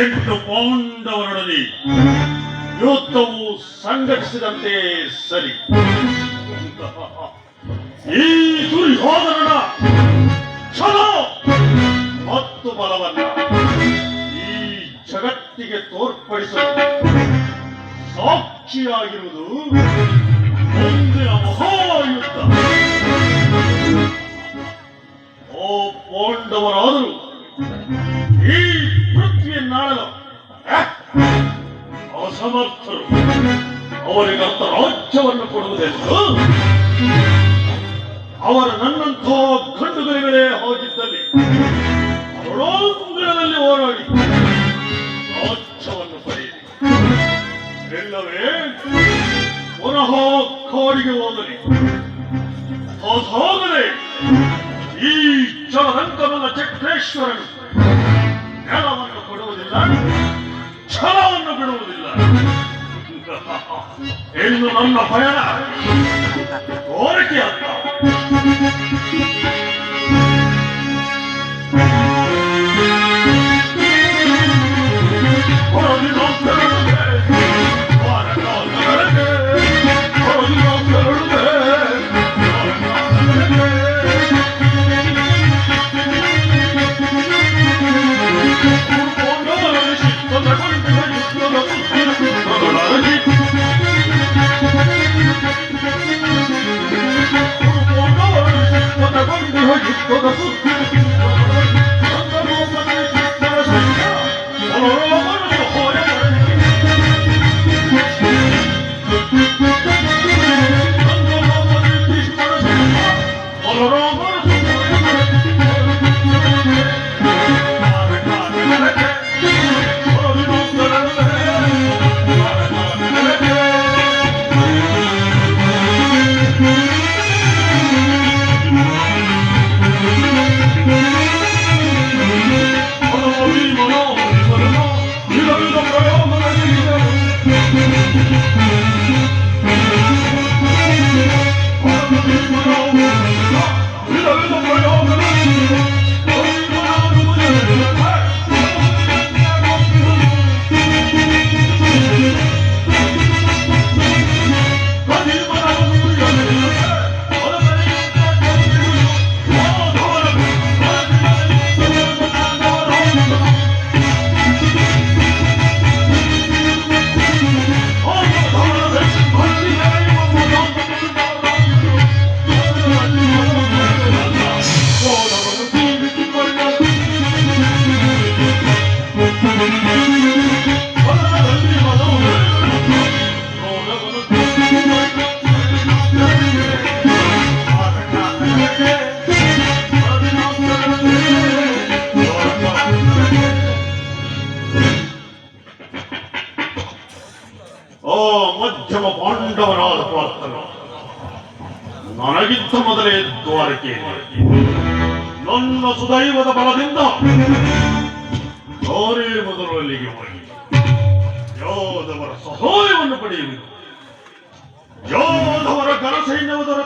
ಎಂಟು ಪಾಂಡವರೊಡನೆ ಯುದ್ಧವು ಸಂಘಟಿಸಿದಂತೆ ಸರಿ. ಈ ದುರ್ಯೋಧನನ ಛಲ ಮತ್ತು ಬಲವನ್ನ ಈ ಜಗತ್ತಿಗೆ ತೋರ್ಪಡಿಸಲು ಸಾಕ್ಷಿಯಾಗಿರುವುದು ಮುಂದಿನ ಮಹಾಯುದ್ಧ. ಓ ಪಾಂಡವರಾದರೂ ಈ ಪೃಥ್ವಿಯನ್ನಾಳಲು ಅಸಮರ್ಥರು. ಅವರಿಗರ್ಥ ರಾಜ್ಯವನ್ನು ಕೊಡುವುದೆಂದು ಅವರು ನನ್ನಂಥ ಗಂಡುಗಳಿಗಳೇ ಹೋಗಿದ್ದಲ್ಲಿ ಅವಳೋಂಗರದಲ್ಲಿ ಹೋರಾಡಿ ರಾಜ್ಯವನ್ನು ಪಡೆಯಿರಿ. ಇಲ್ಲವೇ ಪುನಃ ಕಾಡಿಗೆ ಹೋಗಲಿ. ಅದಾಗಲೇ ಈ ಜಲರಂಗಮನ ಚಕ್ರೇಶ್ವರನು ನೆಲವನ್ನು ಕೊಡುವುದಿಲ್ಲ, ಛಲವನ್ನು ಬಿಡುವುದಿಲ್ಲ. ಇನ್ನು ನನ್ನ ಪಯಣ ಕೋರಿಕೆಯಲ್ಲ. ಮಧ್ಯಮ ಪಾಂಡವನಾದ ಪಾತ್ರನು ನನಗಿದ್ದ ಮೊದಲೇ ದ್ವಾರಕೆ ನನ್ನ ಸುದೈವದ ಬಲದಿಂದ ಅವರೇ ಮೊದಲು ಅಲ್ಲಿಗೆ ಹೋಗಿ ಯೋಧವರ ಸಹಾಯವನ್ನು ಪಡೆಯುವುದು. ಯೋಧವರ ಘನ ಸೈನ್ಯವಾದ